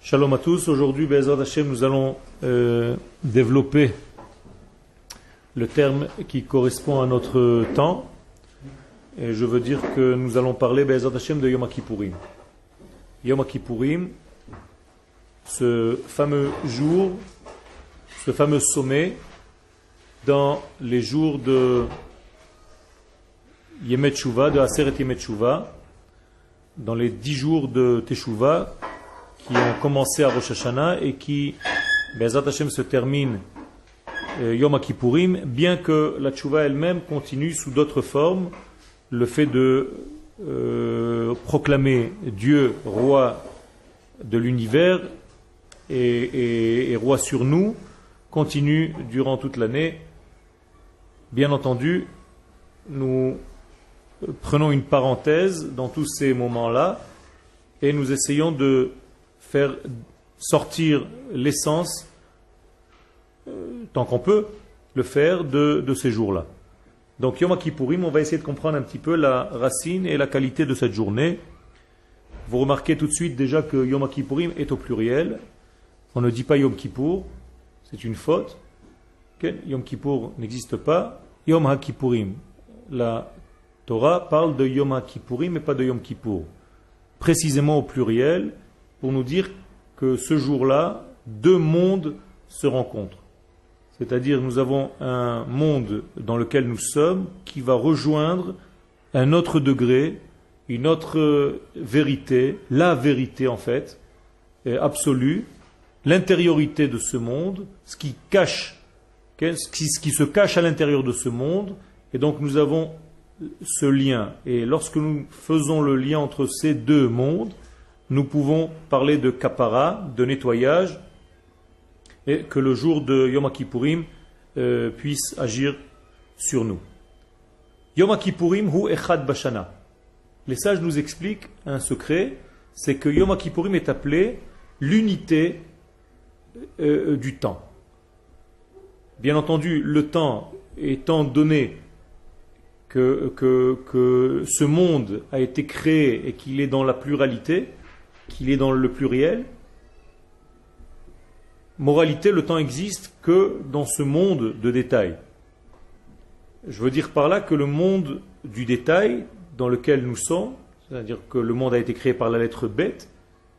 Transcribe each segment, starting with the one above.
Shalom à tous. Aujourd'hui, Be'ezrat Hashem, nous allons développer le terme qui correspond à notre temps. Et je veux dire que nous allons parler, Be'ezrat Hashem, de Yom Kippourim. Yom Kippourim, ce fameux jour, ce fameux sommet dans les jours de Yom Teshuvah, de Aseret Yom Teshuvah, dans les 10 jours de Teshuvah, qui ont commencé à Rosh Hashanah et qui, Be'ezrat Hashem, se terminent Yom Kippourim, bien que la Teshuvah elle-même continue sous d'autres formes. Le fait de proclamer Dieu roi de l'univers et roi sur nous continue durant toute l'année. Bien entendu, nous prenons une parenthèse dans tous ces moments-là et nous essayons de faire sortir l'essence, tant qu'on peut le faire, de ces jours-là. Donc Yom Kippourim, on va essayer de comprendre un petit peu la racine et la qualité de cette journée. Vous remarquez tout de suite déjà que Yom Kippourim est au pluriel. On ne dit pas Yom Kippour, c'est une faute. Okay? Yom Kippour n'existe pas. Yom HaKippourim, la Torah parle de Yom Kippourim mais pas de Yom Kippour. Précisément au pluriel, pour nous dire que ce jour-là, deux mondes se rencontrent. C'est-à-dire nous avons un monde dans lequel nous sommes qui va rejoindre un autre degré, une autre vérité, la vérité en fait, absolue, l'intériorité de ce monde, ce qui se cache à l'intérieur de ce monde, et donc nous avons ce lien. Et lorsque nous faisons le lien entre ces deux mondes, nous pouvons parler de kapara, de nettoyage, et que le jour de Yom Kippourim puisse agir sur nous. Yom Kippourim hu echad bashana. Les sages nous expliquent un secret, c'est que Yom Kippourim est appelé l'unité du temps. Bien entendu, le temps étant donné que ce monde a été créé et qu'il est dans la pluralité, qu'il est dans le pluriel, moralité, le temps existe que dans ce monde de détail. Je veux dire par là que le monde du détail dans lequel nous sommes, c'est-à-dire que le monde a été créé par la lettre Bet,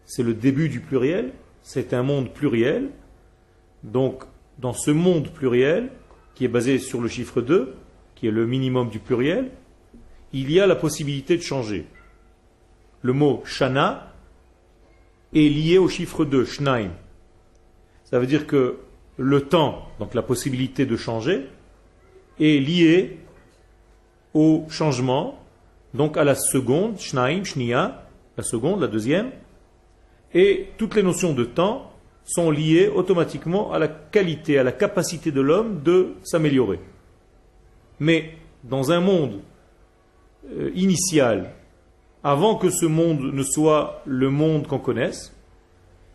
c'est le début du pluriel, c'est un monde pluriel. Donc, dans ce monde pluriel, qui est basé sur le chiffre 2, qui est le minimum du pluriel, il y a la possibilité de changer. Le mot Shana est lié au chiffre 2, Shnaim. Ça veut dire que le temps, donc la possibilité de changer, est lié au changement, donc à la seconde, Shnaim, Shnia, la seconde, la deuxième, et toutes les notions de temps sont liées automatiquement à la qualité, à la capacité de l'homme de s'améliorer. Mais dans un monde initial, avant que ce monde ne soit le monde qu'on connaisse,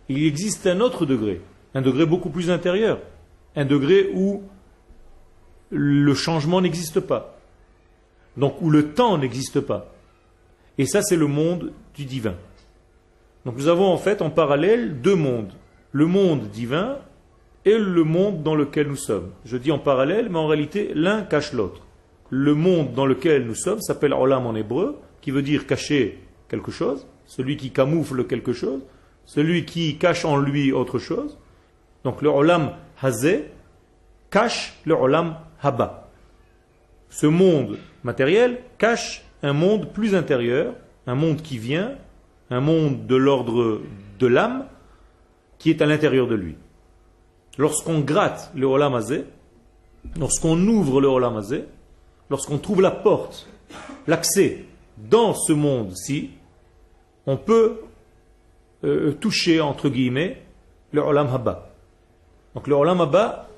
il existe un autre degré, un degré beaucoup plus intérieur, un degré où le changement n'existe pas, donc où le temps n'existe pas. Et ça, c'est le monde du divin. Donc nous avons en fait en parallèle deux mondes, le monde divin et le monde dans lequel nous sommes. Je dis en parallèle, mais en réalité, l'un cache l'autre. Le monde dans lequel nous sommes s'appelle Olam en hébreu, qui veut dire cacher quelque chose, celui qui camoufle quelque chose, celui qui cache en lui autre chose. Donc le Olam Hazé cache le Olam Haba. Ce monde matériel cache un monde plus intérieur, un monde qui vient, un monde de l'ordre de l'âme, qui est à l'intérieur de lui. Lorsqu'on gratte le Olam Hazé, lorsqu'on ouvre le Olam Hazé, lorsqu'on trouve la porte, l'accès dans ce monde-ci, on peut toucher, entre guillemets, le Olam Haba. Donc le Olam Haba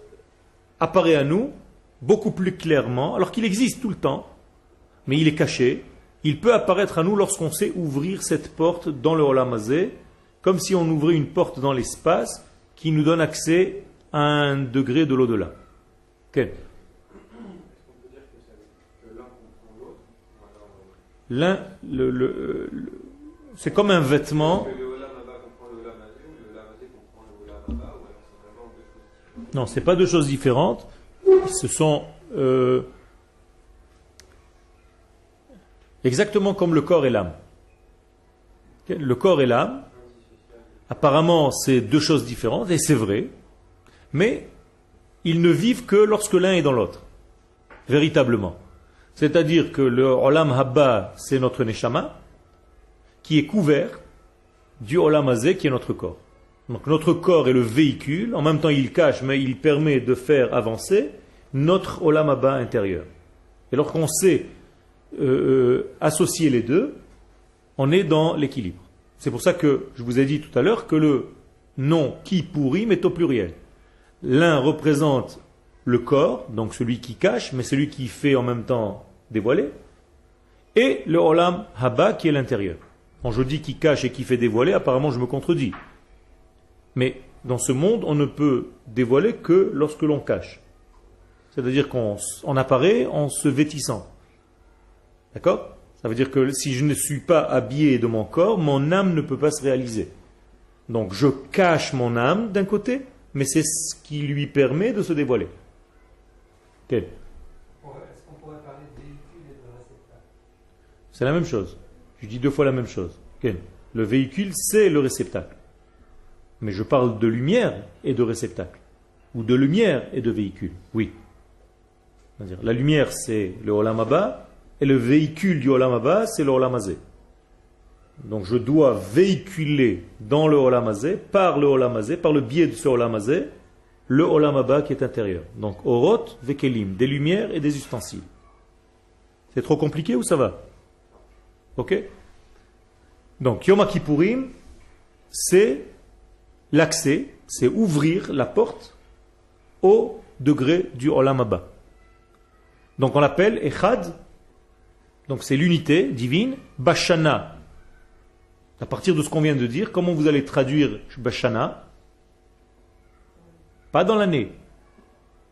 apparaît à nous beaucoup plus clairement, alors qu'il existe tout le temps, mais il est caché. Il peut apparaître à nous lorsqu'on sait ouvrir cette porte dans le Olam Hazé, comme si on ouvrait une porte dans l'espace qui nous donne accès à un degré de l'au-delà. Okay. C'est comme un vêtement. Non, ce n'est pas deux choses différentes. Ce sont exactement comme le corps et l'âme. Le corps et l'âme, apparemment, c'est deux choses différentes, et c'est vrai, mais ils ne vivent que lorsque l'un est dans l'autre, véritablement. C'est-à-dire que le Olam Haba, c'est notre Neshama, qui est couvert du Olam Hazé, qui est notre corps. Donc notre corps est le véhicule, en même temps il cache, mais il permet de faire avancer notre Olam Haba intérieur. Et lorsqu'on sait associer les deux, on est dans l'équilibre. C'est pour ça que je vous ai dit tout à l'heure que le nom Kippourim est au pluriel. L'un représente le corps, donc celui qui cache, mais celui qui fait en même temps dévoiler, et le Olam Haba qui est l'intérieur. Quand je dis qui cache et qui fait dévoiler, apparemment je me contredis. Mais dans ce monde, on ne peut dévoiler que lorsque l'on cache. C'est-à-dire qu'on apparaît en se vêtissant. D'accord? Ça veut dire que si je ne suis pas habillé de mon corps, mon âme ne peut pas se réaliser. Donc je cache mon âme d'un côté, mais c'est ce qui lui permet de se dévoiler. Okay. Est-ce qu'on pourrait parler de véhicule et de réceptacle? C'est la même chose. Je dis deux fois la même chose. Okay. Le véhicule, c'est le réceptacle. Mais je parle de lumière et de réceptacle. Ou de lumière et de véhicule. Oui. C'est-à-dire, la lumière, c'est le Olam Haba, et le véhicule du Olam Haba, c'est le Olam Hazé. Donc je dois véhiculer dans le Olam Hazé, par le Olam Hazé, par le biais de ce Olam Hazé, le Olam Haba qui est intérieur. Donc Orot, Vekelim, des lumières et des ustensiles. C'est trop compliqué ou ça va? Ok? Donc Yom Kippourim, c'est l'accès, c'est ouvrir la porte au degré du Olam Haba. Donc on l'appelle Echad, donc c'est l'unité divine, Bashana. À partir de ce qu'on vient de dire, comment vous allez traduire Bashana? Pas dans l'année,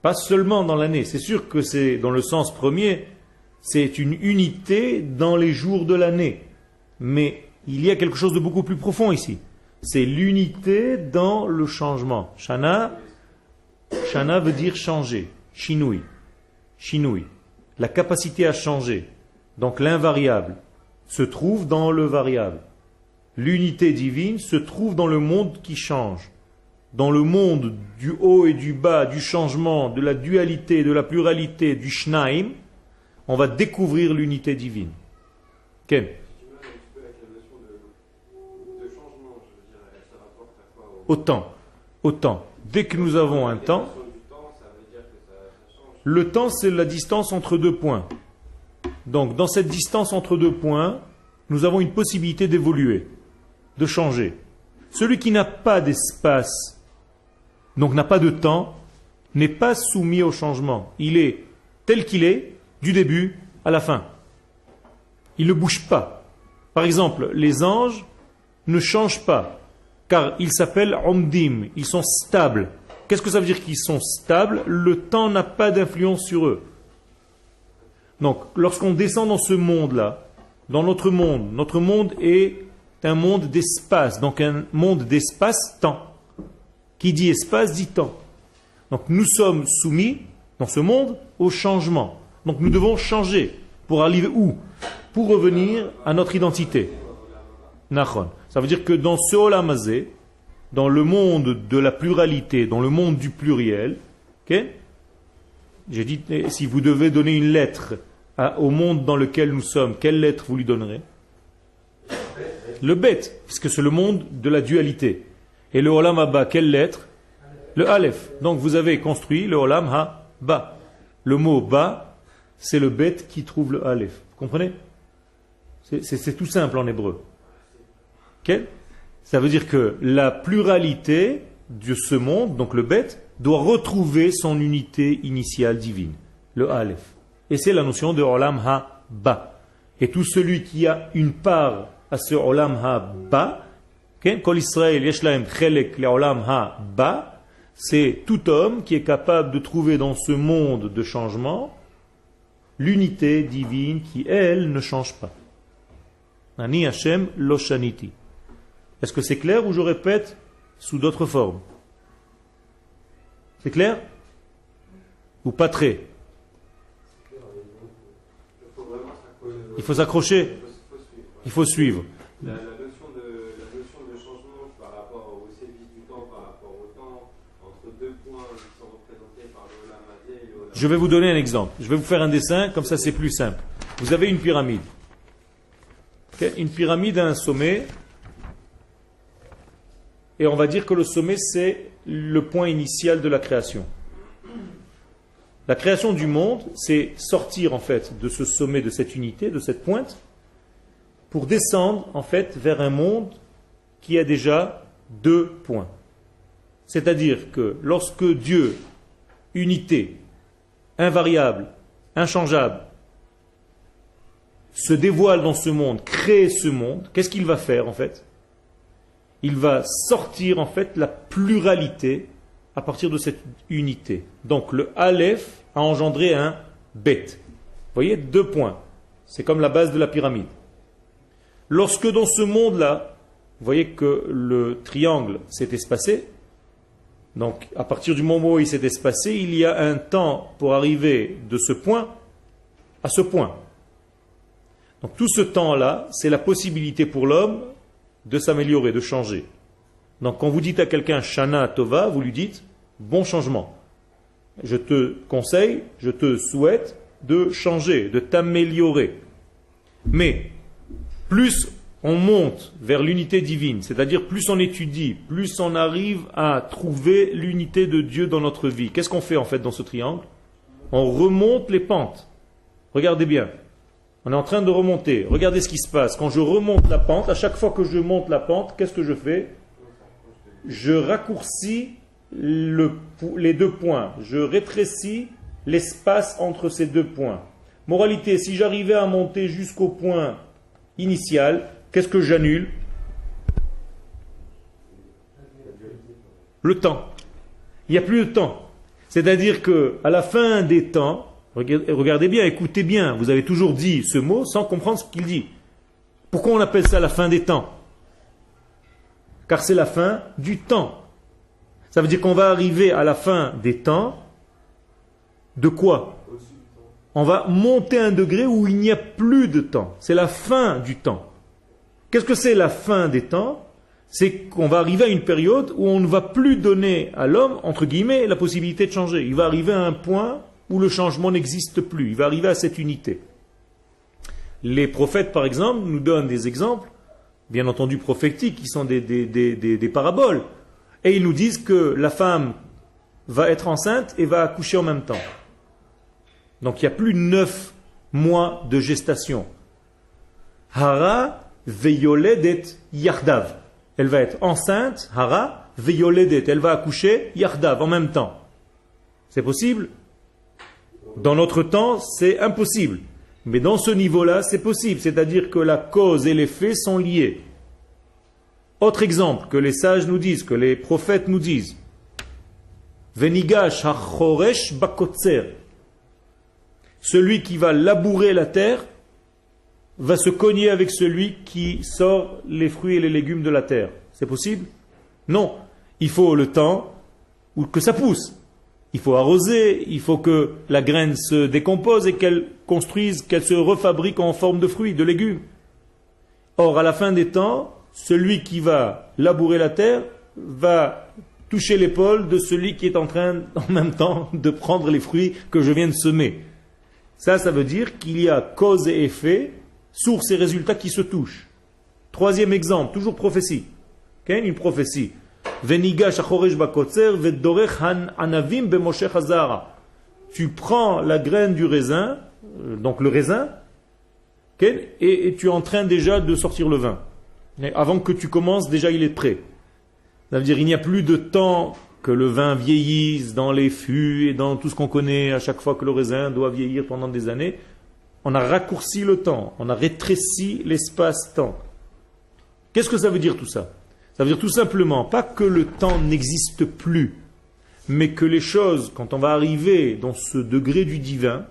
pas seulement dans l'année. C'est sûr que c'est dans le sens premier, c'est une unité dans les jours de l'année. Mais il y a quelque chose de beaucoup plus profond ici. C'est l'unité dans le changement. Shana veut dire changer. Shinui. Shinui. La capacité à changer. Donc l'invariable se trouve dans le variable. L'unité divine se trouve dans le monde qui change. Dans le monde du haut et du bas, du changement, de la dualité, de la pluralité, du shnaim, on va découvrir l'unité divine. Ken? Autant. Dès que nous avons un temps, le temps c'est la distance entre deux points. Donc dans cette distance entre deux points, nous avons une possibilité d'évoluer, de changer. Celui qui n'a pas d'espace, donc n'a pas de temps, n'est pas soumis au changement. Il est tel qu'il est, du début à la fin. Il ne bouge pas. Par exemple, les anges ne changent pas, car ils s'appellent Omdim, ils sont stables. Qu'est-ce que ça veut dire qu'ils sont stables? Le temps n'a pas d'influence sur eux. Donc, lorsqu'on descend dans ce monde-là, dans notre monde est un monde d'espace, donc un monde d'espace-temps. Qui dit espace dit temps. Donc nous sommes soumis, dans ce monde, au changement. Donc nous devons changer. Pour arriver où? Pour revenir à notre identité. Nachon. Ça veut dire que dans ce Olam Hazé, dans le monde de la pluralité, dans le monde du pluriel, okay? J'ai dit, si vous devez donner une lettre au monde dans lequel nous sommes, quelle lettre vous lui donnerez? Le Bet, puisque c'est le monde de la dualité. Et le Olam Haba, quelle lettre? Le Aleph. Donc vous avez construit le Olam Haba. Le mot Ba, c'est le Bet qui trouve le Aleph. Vous comprenez? C'est tout simple en hébreu. Okay? Ça veut dire que la pluralité de ce monde, donc le Bet, doit retrouver son unité initiale divine, le Aleph. Et c'est la notion de Olam Haba. Et tout celui qui a une part à ce Olam Haba, Kol Israël Yeshlaim Chelek le Olam Haba, c'est tout homme qui est capable de trouver dans ce monde de changement l'unité divine qui, elle, ne change pas. Ani Hashem lo shaniti. Est-ce que c'est clair ou je répète sous d'autres formes? C'est clair? Ou pas très? Il faut s'accrocher. Il faut suivre. La notion de changement par rapport au service du temps, par rapport au temps, entre deux points qui sont représentés par le Olam Hazé et le Olam. Je vais vous donner un exemple. Je vais vous faire un dessin, comme ça c'est plus simple. Vous avez une pyramide. Ok? Une pyramide a un sommet. Et on va dire que le sommet, c'est le point initial de la création. La création du monde, c'est sortir en fait de ce sommet, de cette unité, de cette pointe, pour descendre en fait vers un monde qui a déjà 2 points. C'est-à-dire que lorsque Dieu, unité, invariable, inchangeable, se dévoile dans ce monde, crée ce monde, qu'est-ce qu'il va faire en fait? Il va sortir en fait la pluralité à partir de cette unité. Donc le Aleph a engendré un Bet. Vous voyez, 2 points. C'est comme la base de la pyramide. Lorsque dans ce monde-là, vous voyez que le triangle s'est espacé, donc à partir du moment où il s'est espacé, il y a un temps pour arriver de ce point à ce point. Donc tout ce temps-là, c'est la possibilité pour l'homme de s'améliorer, de changer. Donc quand vous dites à quelqu'un Shana Tova, vous lui dites bon changement. Je te conseille, je te souhaite de changer, de t'améliorer. Mais plus on monte vers l'unité divine, c'est-à-dire plus on étudie, plus on arrive à trouver l'unité de Dieu dans notre vie. Qu'est-ce qu'on fait en fait dans ce triangle? On remonte les pentes. Regardez bien. On est en train de remonter. Regardez ce qui se passe. Quand je remonte la pente, à chaque fois que je monte la pente, qu'est-ce que je fais? Je raccourcis les 2 points. Je rétrécis l'espace entre ces 2 points. Moralité, si j'arrivais à monter jusqu'au point initial, qu'est-ce que j'annule? Le temps. Il n'y a plus de temps. C'est-à-dire qu'à la fin des temps, regardez bien, écoutez bien, vous avez toujours dit ce mot sans comprendre ce qu'il dit. Pourquoi on appelle ça la fin des temps? Car c'est la fin du temps. Ça veut dire qu'on va arriver à la fin des temps. De quoi? On va monter un degré où il n'y a plus de temps. C'est la fin du temps. Qu'est-ce que c'est la fin des temps? C'est qu'on va arriver à une période où on ne va plus donner à l'homme, entre guillemets, la possibilité de changer. Il va arriver à un point où le changement n'existe plus. Il va arriver à cette unité. Les prophètes, par exemple, nous donnent des exemples, bien entendu prophétiques, qui sont des paraboles. Et ils nous disent que la femme va être enceinte et va accoucher en même temps. Donc il n'y a plus 9 mois de gestation. Hara veyoledet yardav. Elle va être enceinte, hara veyoledet. Elle va accoucher yardav en même temps. C'est possible? Dans notre temps, c'est impossible. Mais dans ce niveau-là, c'est possible. C'est-à-dire que la cause et l'effet sont liés. Autre exemple que les sages nous disent, que les prophètes nous disent. Venigash hachoresh bakotzer. Celui qui va labourer la terre va se cogner avec celui qui sort les fruits et les légumes de la terre. C'est possible? Non. Il faut le temps où que ça pousse. Il faut arroser, il faut que la graine se décompose et qu'elle construise, qu'elle se refabrique en forme de fruits, de légumes. Or, à la fin des temps, celui qui va labourer la terre va toucher l'épaule de celui qui est en train, en même temps, de prendre les fruits que je viens de semer. Ça veut dire qu'il y a cause et effet, source et résultat qui se touchent. Troisième exemple, toujours prophétie. Okay? Une prophétie. Tu prends la graine du raisin, donc le raisin, okay? et tu es en train déjà de sortir le vin. Avant que tu commences, déjà il est prêt. Ça veut dire qu'il n'y a plus de temps que le vin vieillisse dans les fûts et dans tout ce qu'on connaît à chaque fois que le raisin doit vieillir pendant des années. On a raccourci le temps, on a rétréci l'espace-temps. Qu'est-ce que ça veut dire tout ça? Ça veut dire tout simplement, pas que le temps n'existe plus, mais que les choses, quand on va arriver dans ce degré du divin,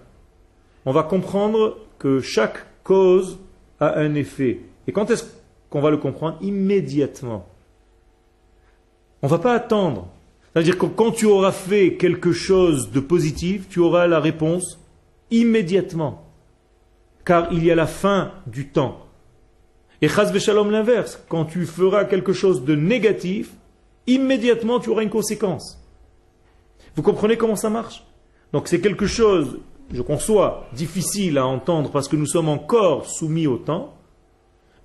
on va comprendre que chaque cause a un effet. Et quand est-ce qu'on va le comprendre? Immédiatement. On ne va pas attendre. C'est-à-dire que quand tu auras fait quelque chose de positif, tu auras la réponse immédiatement. Car il y a la fin du temps. Et chas v'shalom l'inverse. Quand tu feras quelque chose de négatif, immédiatement tu auras une conséquence. Vous comprenez comment ça marche? Donc c'est quelque chose, je conçois, difficile à entendre parce que nous sommes encore soumis au temps,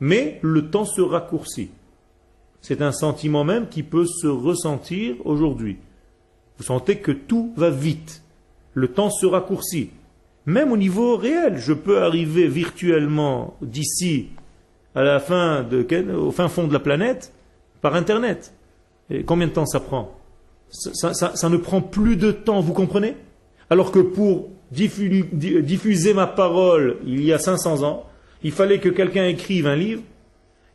mais le temps se raccourcit. C'est un sentiment même qui peut se ressentir aujourd'hui. Vous sentez que tout va vite. Le temps se raccourcit. Même au niveau réel, je peux arriver virtuellement d'ici à la au fin fond de la planète par Internet. Et combien de temps ça prend? Ça ne prend plus de temps, vous comprenez? Alors que pour diffuser ma parole il y a 500 ans, il fallait que quelqu'un écrive un livre,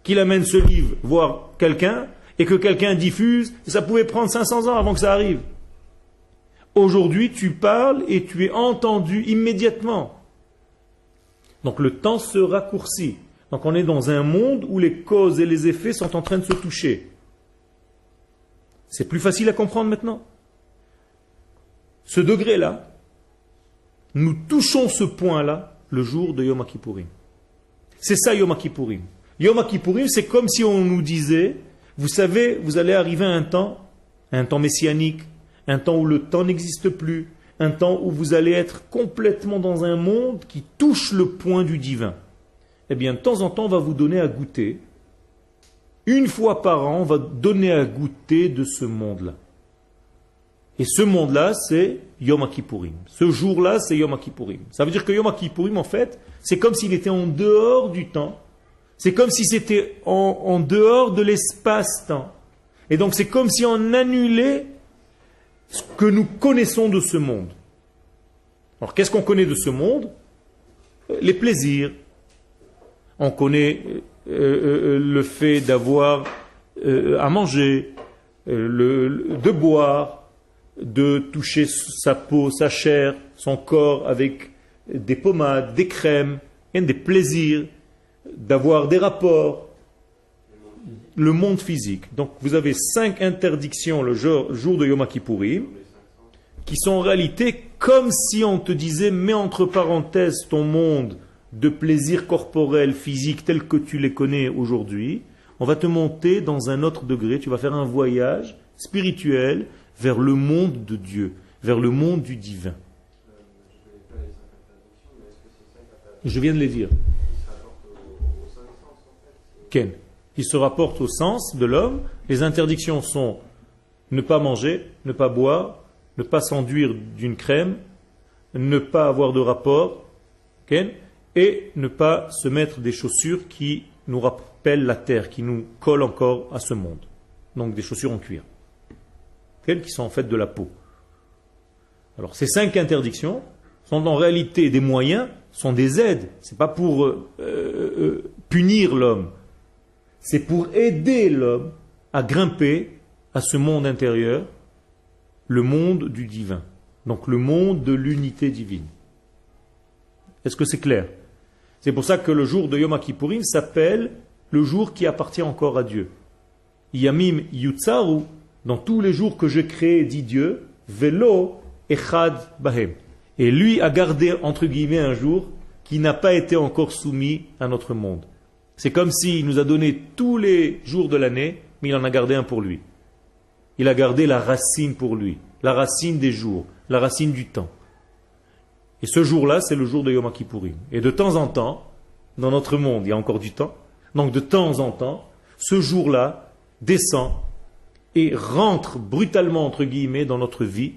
qu'il amène ce livre voir quelqu'un, et que quelqu'un diffuse, et ça pouvait prendre 500 ans avant que ça arrive. Aujourd'hui, tu parles et tu es entendu immédiatement. Donc le temps se raccourcit. Donc on est dans un monde où les causes et les effets sont en train de se toucher. C'est plus facile à comprendre maintenant. Ce degré-là, nous touchons ce point-là le jour de Yom Kippourim. C'est ça Yom Kippourim. Yom Kippourim, c'est comme si on nous disait, vous savez, vous allez arriver à un temps messianique, un temps où le temps n'existe plus, un temps où vous allez être complètement dans un monde qui touche le point du divin. Eh bien, de temps en temps, on va vous donner à goûter. Une fois par an, on va donner à goûter de ce monde-là. Et ce monde-là, c'est Yom Kippourim. Ce jour-là, c'est Yom Kippourim. Ça veut dire que Yom Kippourim, en fait, c'est comme s'il était en dehors du temps. C'est comme si c'était en dehors de l'espace-temps. Et donc, c'est comme si on annulait ce que nous connaissons de ce monde. Alors, qu'est-ce qu'on connaît de ce monde? Les plaisirs. On connaît le fait d'avoir à manger, de boire, de toucher sa peau, sa chair, son corps avec des pommades, des crèmes, des plaisirs, d'avoir des rapports, le monde physique. Donc vous avez 5 interdictions le jour de Yom Kippourim, qui sont en réalité comme si on te disait, mets entre parenthèses ton monde de plaisirs corporels, physiques, tels que tu les connais aujourd'hui. On va te monter dans un autre degré, tu vas faire un voyage spirituel vers le monde de Dieu, vers le monde du divin. Je viens de les dire. Ken, qui se rapporte au sens de l'homme. Les interdictions sont ne pas manger, ne pas boire, ne pas s'enduire d'une crème, ne pas avoir de rapport, Ken, et ne pas se mettre des chaussures qui nous rappellent la terre, qui nous collent encore à ce monde. Donc des chaussures en cuir, Ken, qui sont en fait de la peau. Alors ces 5 interdictions sont en réalité des moyens, sont des aides. Ce n'est pas pour punir l'homme. C'est pour aider l'homme à grimper à ce monde intérieur, le monde du divin. Donc le monde de l'unité divine. Est-ce que c'est clair? C'est pour ça que le jour de Yom Kippourim s'appelle le jour qui appartient encore à Dieu. Yamim Yutzaru, dans tous les jours que j'ai créés, dit Dieu, Velo Echad Bahem. Et lui a gardé, entre guillemets, un jour qui n'a pas été encore soumis à notre monde. C'est comme s'il nous a donné tous les jours de l'année, mais il en a gardé un pour lui. Il a gardé la racine pour lui, la racine des jours, la racine du temps. Et ce jour-là, c'est le jour de Yom Kippourim. Et de temps en temps, dans notre monde, il y a encore du temps. Donc de temps en temps, ce jour-là descend et rentre brutalement, entre guillemets, dans notre vie.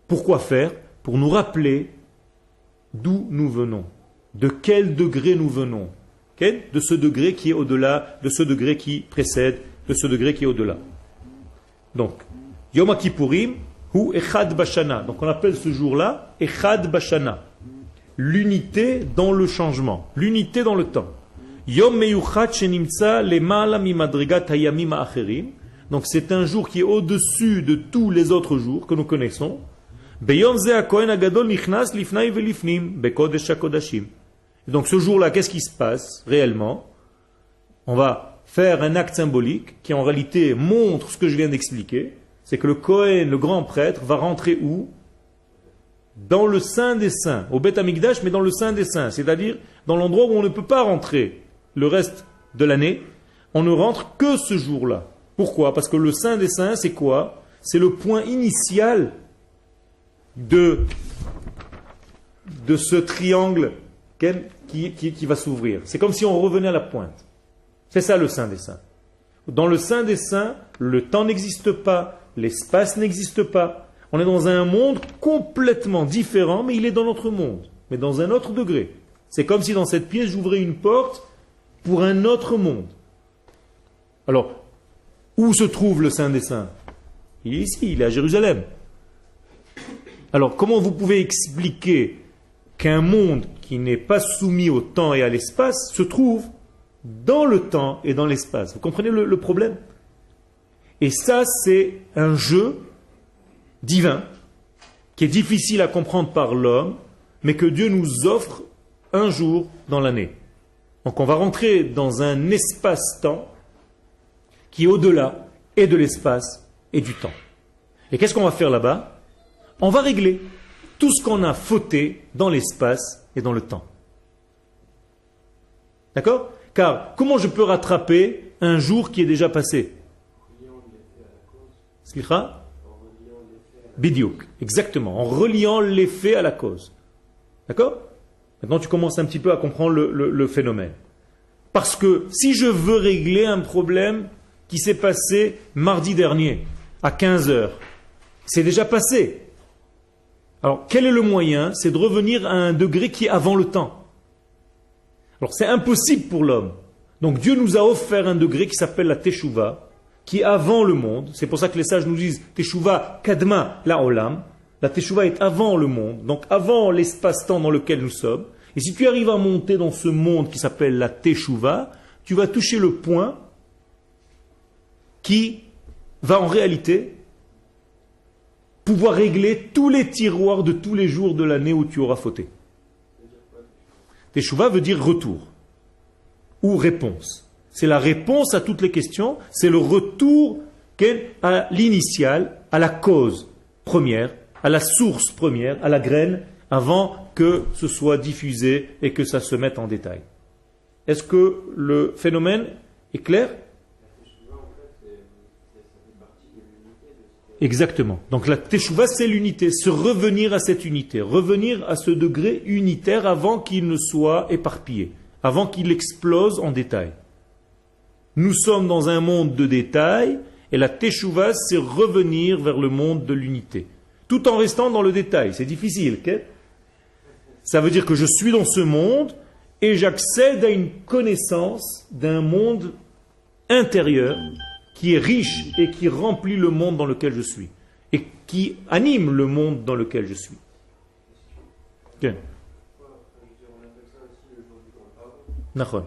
Pourquoi faire? Pour nous rappeler d'où nous venons, de quel degré nous venons. De ce degré qui est au-delà, de ce degré qui précède, de ce degré qui est au-delà. Donc, Yom Kippourim, ou Echad Bashana. Donc on appelle ce jour-là Echad Bashana. L'unité dans le changement, l'unité dans le temps. Yom Meyuchat Shenimtza Lemala Mimadrigat Hayamim Acherim. Donc c'est un jour qui est au-dessus de tous les autres jours que nous connaissons. Beyom Ze HaKohen HaGadol Nichnas Lifnai Velifnim Bekodesh HaKodashim. Donc ce jour-là, qu'est-ce qui se passe réellement? On va faire un acte symbolique qui en réalité montre ce que je viens d'expliquer. c'est que le Kohen, le grand prêtre, va rentrer où? Dans le Saint des Saints, au Beth Amikdash, mais dans le Saint des Saints, c'est-à-dire dans l'endroit où on ne peut pas rentrer le reste de l'année, on ne rentre que ce jour-là. Pourquoi? Parce que le Saint des Saints, c'est quoi? C'est le point initial de ce triangle qui va s'ouvrir. C'est comme si on revenait à la pointe. C'est ça le Saint des Saints. Dans le Saint des Saints, le temps n'existe pas, l'espace n'existe pas. On est dans un monde complètement différent, mais il est dans notre monde, mais dans un autre degré. C'est comme si dans cette pièce, j'ouvrais une porte pour un autre monde. Alors, où se trouve le Saint des Saints? Il est ici, il est à Jérusalem. Alors, comment vous pouvez expliquer qu'un monde qui n'est pas soumis au temps et à l'espace se trouve dans le temps et dans l'espace? Vous comprenez le problème? Et ça, c'est un jeu divin qui est difficile à comprendre par l'homme, mais que Dieu nous offre un jour dans l'année. Donc on va rentrer dans un espace-temps qui est au-delà et de l'espace et du temps. Et qu'est-ce qu'on va faire là-bas? On va régler tout ce qu'on a fauté dans l'espace et dans le temps. D'accord? Car comment je peux rattraper un jour qui est déjà passé? Slicha? Bidiouk, exactement, en reliant l'effet à la cause. D'accord? Maintenant tu commences un petit peu à comprendre le phénomène. Parce que si je veux régler un problème qui s'est passé mardi dernier, à 15 heures, c'est déjà passé. Alors quel est le moyen? C'est de revenir à un degré qui est avant le temps. Alors c'est impossible pour l'homme. Donc Dieu nous a offert un degré qui s'appelle la Teshuvah, qui est avant le monde. C'est pour ça que les sages nous disent Teshuvah kadma la olam. La Teshuvah est avant le monde, donc avant l'espace-temps dans lequel nous sommes. Et si tu arrives à monter dans ce monde qui s'appelle la Teshuvah, tu vas toucher le point qui va en réalité pouvoir régler tous les tiroirs de tous les jours de l'année où tu auras fauté. Teshuvah veut dire retour ou réponse. C'est la réponse à toutes les questions, c'est le retour à l'initial, à la cause première, à la source première, à la graine, avant que ce soit diffusé et que ça se mette en détail. Est-ce que le phénomène est clair? Exactement. Donc la Teshuvah, c'est l'unité, se revenir à cette unité, revenir à ce degré unitaire avant qu'il ne soit éparpillé, avant qu'il explose en détail. Nous sommes dans un monde de détails et la Teshuvah, c'est revenir vers le monde de l'unité. Tout en restant dans le détail. C'est difficile. Okay? Ça veut dire que je suis dans ce monde et j'accède à une connaissance d'un monde intérieur qui est riche et qui remplit le monde dans lequel je suis et qui anime le monde dans lequel je suis. Okay. Nachon.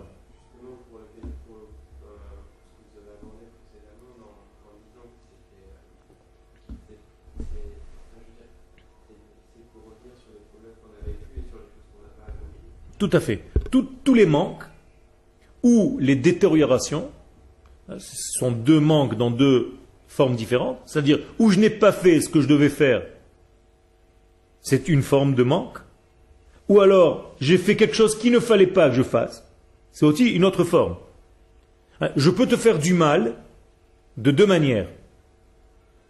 Tout à fait. Tous les manques ou les détériorations, ce sont deux manques dans deux formes différentes, c'est-à-dire où je n'ai pas fait ce que je devais faire, c'est une forme de manque, ou alors j'ai fait quelque chose qu'il ne fallait pas que je fasse, c'est aussi une autre forme. Je peux te faire du mal de deux manières.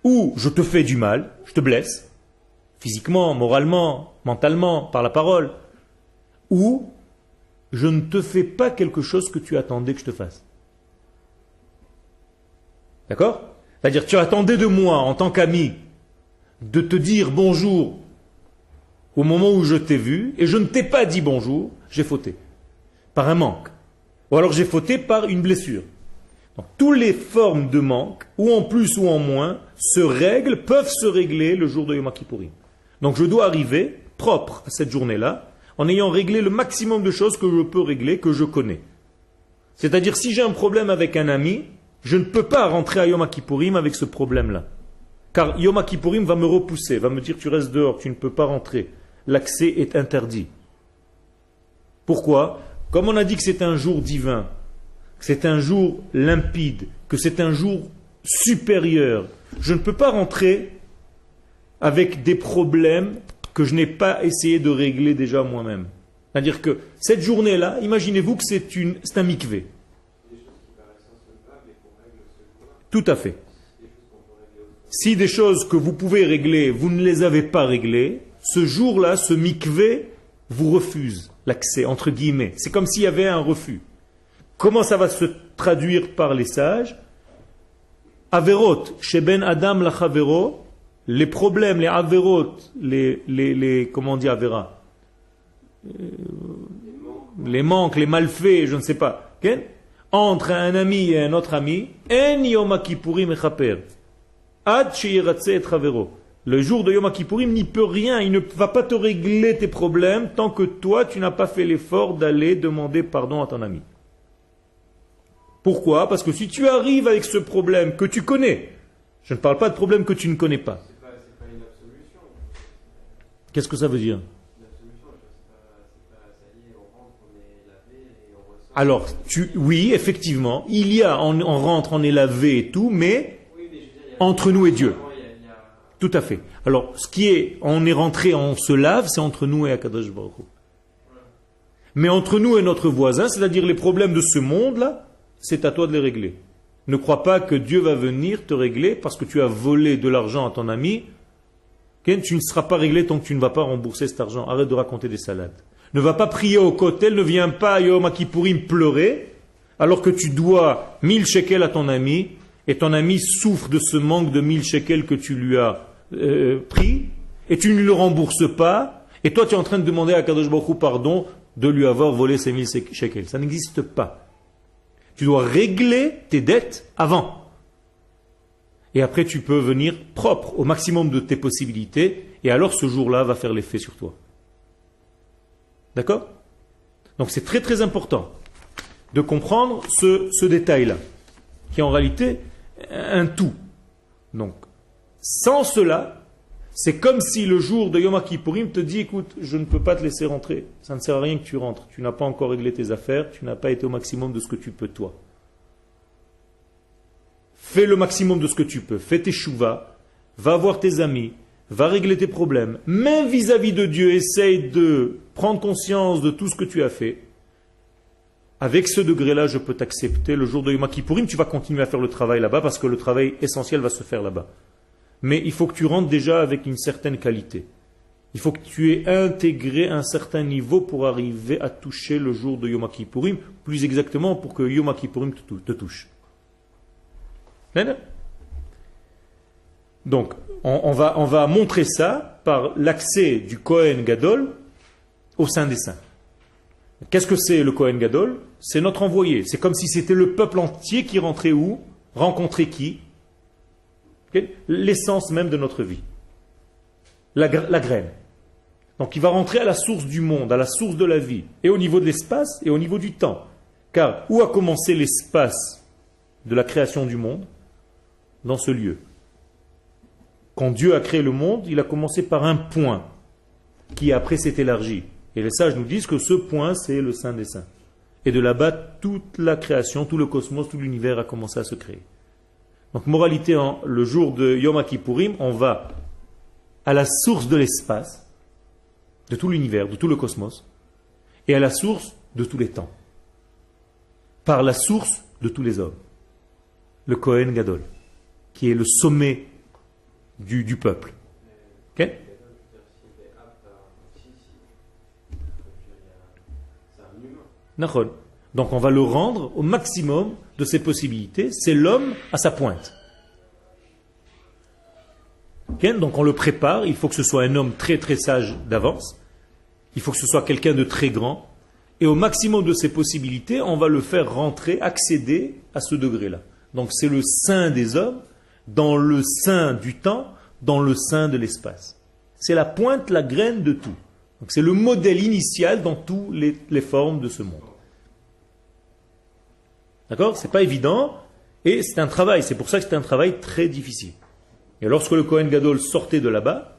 Ou je te fais du mal, je te blesse, physiquement, moralement, mentalement, par la parole, ou je ne te fais pas quelque chose que tu attendais que je te fasse. D'accord? C'est-à-dire, tu attendais de moi, en tant qu'ami, de te dire bonjour au moment où je t'ai vu, et je ne t'ai pas dit bonjour, j'ai fauté. Par un manque. Ou alors j'ai fauté par une blessure. Donc, toutes les formes de manque, ou en plus ou en moins, peuvent se régler le jour de Yom Kippourim. Donc je dois arriver propre à cette journée-là, en ayant réglé le maximum de choses que je peux régler, que je connais. C'est-à-dire, si j'ai un problème avec un ami, je ne peux pas rentrer à Yom Kippourim avec ce problème-là. Car Yom Kippourim va me repousser, va me dire, tu restes dehors, tu ne peux pas rentrer. L'accès est interdit. Pourquoi? Comme on a dit que c'est un jour divin, que c'est un jour limpide, que c'est un jour supérieur. Je ne peux pas rentrer avec des problèmes que je n'ai pas essayé de régler déjà moi-même. C'est-à-dire que cette journée-là, imaginez-vous que c'est un mikvé. Tout à fait. Si des choses que vous pouvez régler, vous ne les avez pas réglées, ce jour-là, ce mikvé vous refuse l'accès, entre guillemets. C'est comme s'il y avait un refus. Comment ça va se traduire par les sages? Averot, chez Ben Adam la Chavero, les problèmes, les averot, comment on dit avera? Les manques, les malfaits, je ne sais pas. Okay? Entre un ami et un autre ami, en Yom Kippourim echaper. Ad sheyiratze et chavero. Le jour de Yom Kippourim n'y peut rien, il ne va pas te régler tes problèmes tant que toi tu n'as pas fait l'effort d'aller demander pardon à ton ami. Pourquoi? Parce que si tu arrives avec ce problème que tu connais, je ne parle pas de problème que tu ne connais pas. C'est pas une absolution. Qu'est-ce que ça veut dire? Une absolution, c'est pas ça y est, on rentre, on est lavé et on ressort. Alors, oui, effectivement, il y a, on rentre, on est lavé et tout, mais Oui, mais je veux dire, entre nous et Dieu. il y a- Tout à fait. Alors, ce qui est, on est rentré, on se lave, c'est entre nous et Akadosh Baruch Hu. Mais entre nous et notre voisin, c'est-à-dire les problèmes de ce monde-là, c'est à toi de les régler. Ne crois pas que Dieu va venir te régler parce que tu as volé de l'argent à ton ami. Ken, tu ne seras pas réglé tant que tu ne vas pas rembourser cet argent. Arrête de raconter des salades. Ne va pas prier au kotel, ne viens pas à Yom Kippourim pleurer, alors que tu dois 1000 shekels à ton ami, et ton ami souffre de ce manque de 1000 shekels que tu lui as pris, et tu ne le rembourses pas, et toi tu es en train de demander à Kadosh Baruch Hu pardon de lui avoir volé ces 1000 shekels. Ça n'existe pas. Tu dois régler tes dettes avant. Et après tu peux venir propre au maximum de tes possibilités, et alors ce jour-là va faire l'effet sur toi. D'accord? Donc c'est très très important de comprendre ce détail-là, qui est en réalité un tout. Donc, sans cela, c'est comme si le jour de Yom Kippourim te dit, écoute, je ne peux pas te laisser rentrer, ça ne sert à rien que tu rentres, tu n'as pas encore réglé tes affaires, tu n'as pas été au maximum de ce que tu peux toi. Fais le maximum de ce que tu peux, fais tes chouvas, va voir tes amis, va régler tes problèmes, même vis-à-vis de Dieu, essaye de prendre conscience de tout ce que tu as fait. Avec ce degré-là, je peux t'accepter. Le jour de Yom Kippourim, tu vas continuer à faire le travail là-bas parce que le travail essentiel va se faire là-bas. Mais il faut que tu rentres déjà avec une certaine qualité. Il faut que tu aies intégré un certain niveau pour arriver à toucher le jour de Yom Kippourim, plus exactement pour que Yom Kippourim te touche. Donc, on va montrer ça par l'accès du Kohen Gadol au Saint des Saints. Qu'est-ce que c'est le Kohen Gadol? C'est notre envoyé. C'est comme si c'était le peuple entier qui rentrait où? Rencontrer qui? L'essence même de notre vie. La graine. Donc il va rentrer à la source du monde, à la source de la vie, et au niveau de l'espace et au niveau du temps. Car où a commencé l'espace de la création du monde? Dans ce lieu. Quand Dieu a créé le monde, il a commencé par un point qui après s'est élargi. Et les sages nous disent que ce point, c'est le Saint des Saints. Et de là-bas, toute la création, tout le cosmos, tout l'univers a commencé à se créer. Donc, moralité, le jour de Yom Kippourim, on va à la source de l'espace, de tout l'univers, de tout le cosmos, et à la source de tous les temps. Par la source de tous les hommes. Le Kohen Gadol, qui est le sommet du peuple. Ok? Donc on va le rendre au maximum de ses possibilités. C'est l'homme à sa pointe. Donc on le prépare. Il faut que ce soit un homme très très sage d'avance. Il faut que ce soit quelqu'un de très grand. Et au maximum de ses possibilités, on va le faire rentrer, accéder à ce degré-là. Donc c'est le sein des hommes, dans le sein du temps, dans le sein de l'espace. C'est la pointe, la graine de tout. Donc c'est le modèle initial dans toutes les formes de ce monde. D'accord? C'est pas évident, et c'est un travail. C'est pour ça que c'est un travail très difficile. Et lorsque le Kohen Gadol sortait de là-bas,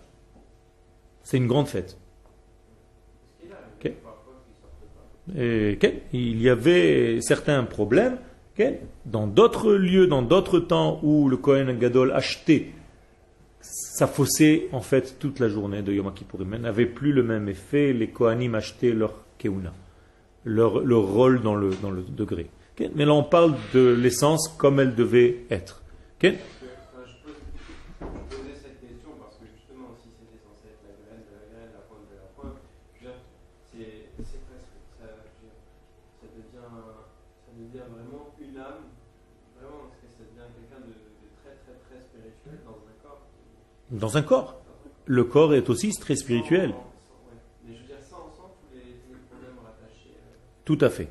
c'est une grande fête. Okay. Et, okay. Il y avait certains problèmes, Ok? Dans d'autres lieux, dans d'autres temps où le Kohen Gadol achetait, s'affaissait en fait toute la journée de Yom Kippourim, n'avait plus le même effet, les Kohanim achetaient leur keuna, leur rôle dans le degré. Ok? Mais là on parle de l'essence comme elle devait être. Ok? Je posais cette question parce que justement, si c'était censé être la graine de la graine, la pointe de la pointe, je veux dire, c'est presque, ça devient vraiment une âme, vraiment, parce que ça devient quelqu'un de très très très spirituel dans un corps. Dans un corps. Le corps est aussi très spirituel. Ouais. Mais je veux dire, sans tous les problèmes rattachés. Tout à fait.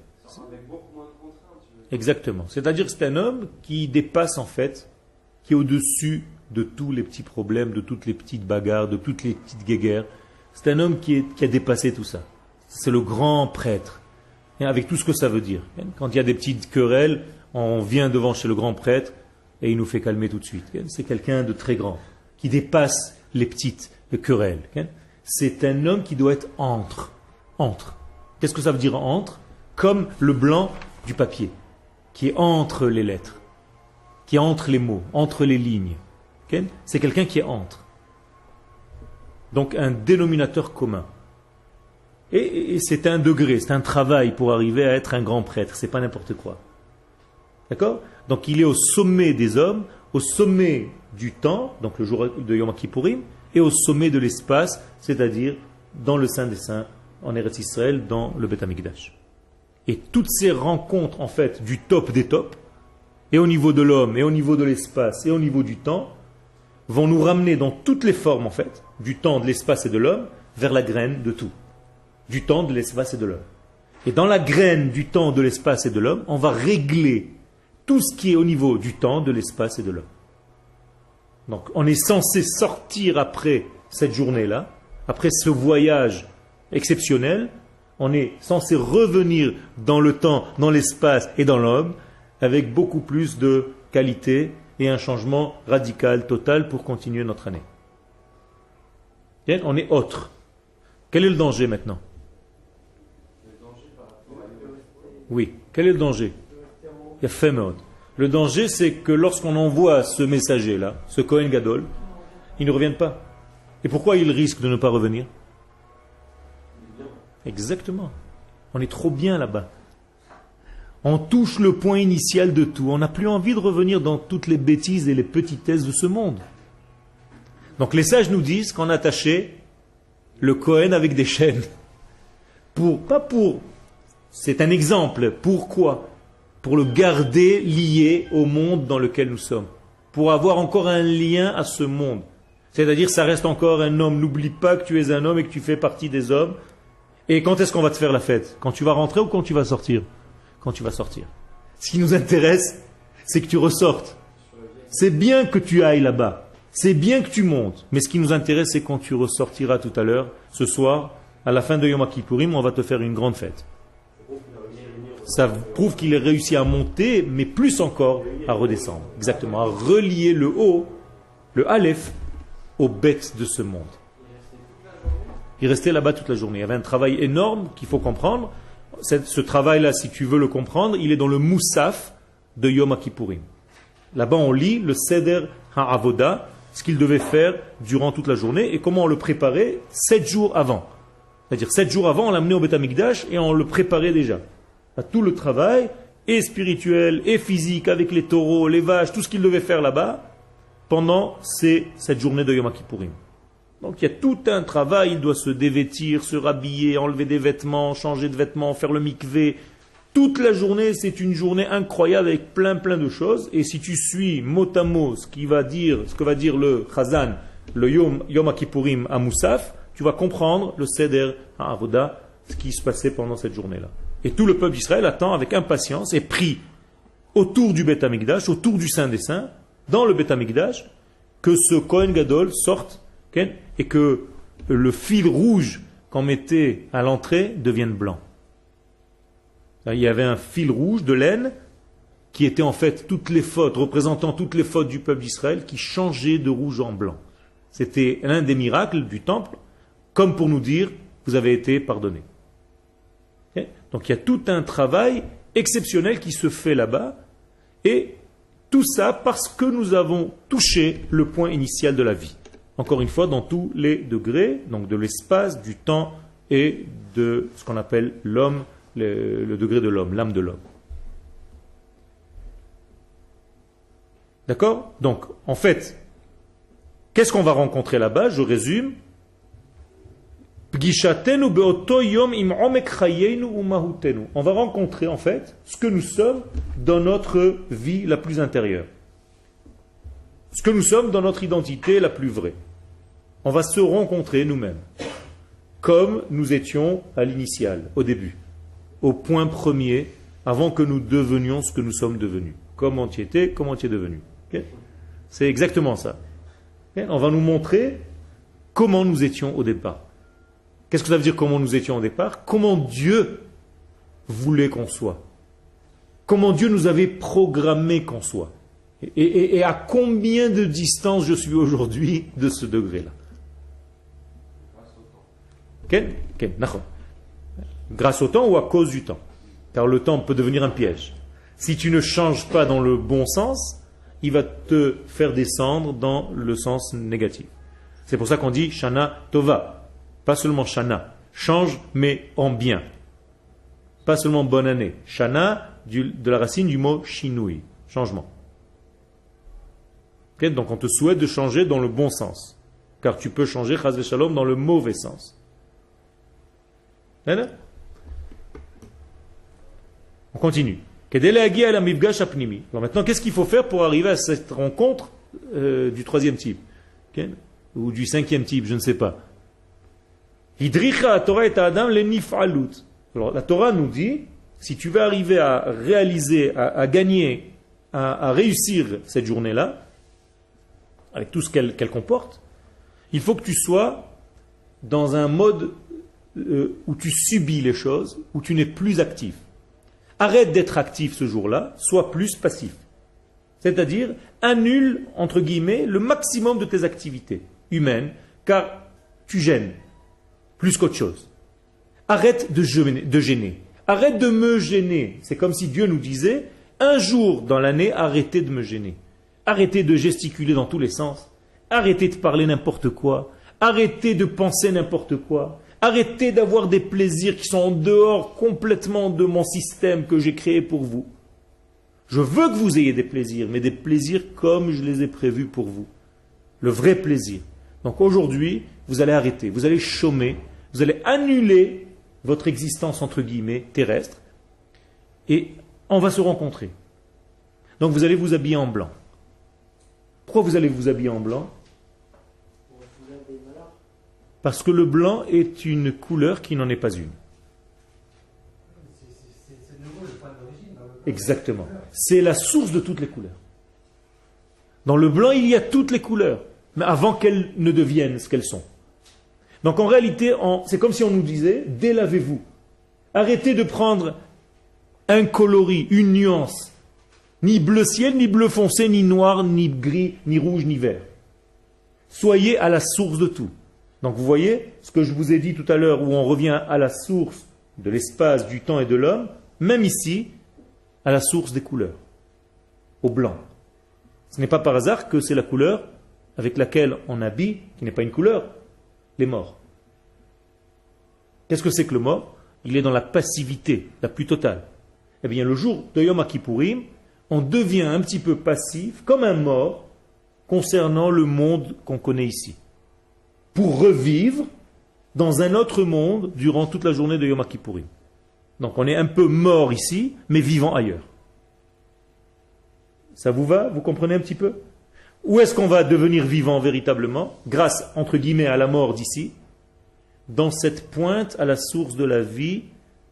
Avec beaucoup moins de contraintes. Exactement. C'est-à-dire que c'est un homme qui dépasse en fait, qui est au-dessus de tous les petits problèmes, de toutes les petites bagarres, de toutes les petites guéguerres. C'est un homme qui a dépassé tout ça. C'est le grand prêtre. Et avec tout ce que ça veut dire. Quand il y a des petites querelles, on vient devant chez le grand prêtre et il nous fait calmer tout de suite. C'est quelqu'un de très grand, qui dépasse les petites querelles. C'est un homme qui doit être entre. Entre. Qu'est-ce que ça veut dire entre? Comme le blanc du papier, qui est entre les lettres, qui est entre les mots, entre les lignes. C'est quelqu'un qui est entre. Donc un dénominateur commun. Et c'est un degré, c'est un travail pour arriver à être un grand prêtre, c'est pas n'importe quoi. D'accord? Donc il est au sommet des hommes, au sommet du temps, donc le jour de Yom Kippourim, et au sommet de l'espace, c'est-à-dire dans le Saint des Saints, en Eretz Israël, dans le Beth Amikdash. Et toutes ces rencontres, en fait, du top des tops, et au niveau de l'homme, et au niveau de l'espace, et au niveau du temps, vont nous ramener dans toutes les formes, en fait, du temps, de l'espace et de l'homme, vers la graine de tout. Du temps, de l'espace et de l'homme. Et dans la graine du temps, de l'espace et de l'homme, on va régler tout ce qui est au niveau du temps, de l'espace et de l'homme. Donc on est censé sortir après cette journée-là, après ce voyage exceptionnel, on est censé revenir dans le temps, dans l'espace et dans l'homme, avec beaucoup plus de qualité et un changement radical, total, pour continuer notre année. Bien, on est autre. Quel est le danger maintenant? Oui, quel est le danger? Il y a fait mode. Le danger, c'est que lorsqu'on envoie ce messager-là, ce Kohen Gadol, ils ne reviennent pas. Et pourquoi ils risquent de ne pas revenir? Exactement. On est trop bien là-bas. On touche le point initial de tout. On n'a plus envie de revenir dans toutes les bêtises et les petitesses de ce monde. Donc les sages nous disent qu'on a attaché le Kohen avec des chaînes. C'est un exemple. Pourquoi? Pour le garder lié au monde dans lequel nous sommes. Pour avoir encore un lien à ce monde. C'est-à-dire, ça reste encore un homme. N'oublie pas que tu es un homme et que tu fais partie des hommes. Et quand est-ce qu'on va te faire la fête? Quand tu vas rentrer ou quand tu vas sortir? Quand tu vas sortir. Ce qui nous intéresse, c'est que tu ressortes. C'est bien que tu ailles là-bas. C'est bien que tu montes. Mais ce qui nous intéresse, c'est quand tu ressortiras tout à l'heure, ce soir, à la fin de Yom Kippourim, on va te faire une grande fête. Ça prouve qu'il a réussi à monter, mais plus encore à redescendre. Exactement, à relier le haut, le Aleph, aux bêtes de ce monde. Il restait là-bas toute la journée. Il y avait un travail énorme qu'il faut comprendre. Ce travail-là, si tu veux le comprendre, il est dans le Moussaf de Yom Kippourim. Là-bas, on lit le Seder HaAvoda, ce qu'il devait faire durant toute la journée et comment on le préparait 7 jours avant. C'est-à-dire 7 jours avant, on l'amenait au Beth Amikdash et on le préparait déjà. À tout le travail, et spirituel, et physique, avec les taureaux, les vaches, tout ce qu'il devait faire là-bas, pendant cette journée de Yom Kippourim. Donc il y a tout un travail, il doit se dévêtir, se rhabiller, enlever des vêtements, changer de vêtements, faire le mikvé. Toute la journée, c'est une journée incroyable avec plein de choses. Et si tu suis mot à mot ce que va dire le Chazan, le Yom Kippourim à Moussaf, tu vas comprendre le Seder à Avoda, ce qui se passait pendant cette journée-là. Et tout le peuple d'Israël attend avec impatience et prie autour du Beth Amikdash, autour du Saint des Saints, dans le Beth Amikdash, que ce Kohen Gadol sorte et que le fil rouge qu'on mettait à l'entrée devienne blanc. Il y avait un fil rouge de laine qui était en fait toutes les fautes, représentant toutes les fautes du peuple d'Israël, qui changeait de rouge en blanc. C'était l'un des miracles du temple, comme pour nous dire, vous avez été pardonnés. Donc il y a tout un travail exceptionnel qui se fait là-bas Et tout ça parce que nous avons touché le point initial de la vie. Encore une fois, dans tous les degrés, donc de l'espace, du temps et de ce qu'on appelle l'homme, le degré de l'homme, l'âme de l'homme. D'accord? Donc, en fait, qu'est-ce qu'on va rencontrer là-bas? Je résume. On va rencontrer en fait ce que nous sommes dans notre vie la plus intérieure. Ce que nous sommes dans notre identité la plus vraie. On va se rencontrer nous-mêmes, comme nous étions à l'initial, au début, au point premier, avant que nous devenions ce que nous sommes devenus. Comment tu étais, comment tu es devenu. Okay? C'est exactement ça. Okay? On va nous montrer comment nous étions au départ. Qu'est-ce que ça veut dire comment nous étions au départ? Comment Dieu voulait qu'on soit. Comment Dieu nous avait programmé qu'on soit. Et à combien de distance je suis aujourd'hui de ce degré-là. Grâce au temps ou à cause du temps. Car le temps peut devenir un piège. Si tu ne changes pas dans le bon sens, il va te faire descendre dans le sens négatif. C'est pour ça qu'on dit Shana Tova. Pas seulement Shana. Change, mais en bien. Pas seulement bonne année. Shana, de la racine du mot Shinui. Changement. Okay? Donc on te souhaite de changer dans le bon sens. Car tu peux changer, Chaz v'Shalom, dans le mauvais sens. On continue. Alors maintenant, qu'est-ce qu'il faut faire pour arriver à cette rencontre du troisième type? Okay? Ou du cinquième type, je ne sais pas. Alors la Torah nous dit, si tu veux arriver à réaliser, à gagner, à réussir cette journée-là, avec tout ce qu'elle comporte, il faut que tu sois dans un mode où tu subis les choses, où tu n'es plus actif. Arrête d'être actif ce jour-là, sois plus passif. C'est-à-dire, annule, entre guillemets, le maximum de tes activités humaines, car tu gênes, plus qu'autre chose. Arrête de gêner. Arrête de me gêner. C'est comme si Dieu nous disait, un jour dans l'année, arrêtez de me gêner. Arrêtez de gesticuler dans tous les sens. Arrêtez de parler n'importe quoi. Arrêtez de penser n'importe quoi. Arrêtez d'avoir des plaisirs qui sont en dehors complètement de mon système que j'ai créé pour vous. Je veux que vous ayez des plaisirs, mais des plaisirs comme je les ai prévus pour vous. Le vrai plaisir. Donc aujourd'hui, vous allez arrêter, vous allez chômer, vous allez annuler votre existence entre guillemets terrestre et on va se rencontrer. Donc vous allez vous habiller en blanc. Pourquoi vous allez vous habiller en blanc? Parce que le blanc est une couleur qui n'en est pas une. C'est nouveau le point d'origine. Exactement. C'est la source de toutes les couleurs. Dans le blanc, il y a toutes les couleurs, mais avant qu'elles ne deviennent ce qu'elles sont. Donc en réalité, c'est comme si on nous disait, délavez-vous. Arrêtez de prendre un coloris, une nuance, ni bleu ciel, ni bleu foncé, ni noir, ni gris, ni rouge, ni vert. Soyez à la source de tout. Donc vous voyez, ce que je vous ai dit tout à l'heure, où on revient à la source de l'espace, du temps et de l'homme, même ici, à la source des couleurs, au blanc. Ce n'est pas par hasard que c'est la couleur avec laquelle on habille, qui n'est pas une couleur, les morts. Qu'est-ce que c'est que le mort? Il est dans la passivité la plus totale. Eh bien, le jour de Yom Kippourim, on devient un petit peu passif, comme un mort, concernant le monde qu'on connaît ici. Pour revivre dans un autre monde durant toute la journée de Yom Kippourim. Donc on est un peu mort ici, mais vivant ailleurs. Ça vous va? Vous comprenez un petit peu? Où est-ce qu'on va devenir vivant véritablement? Grâce, entre guillemets, à la mort d'ici, dans cette pointe à la source de la vie,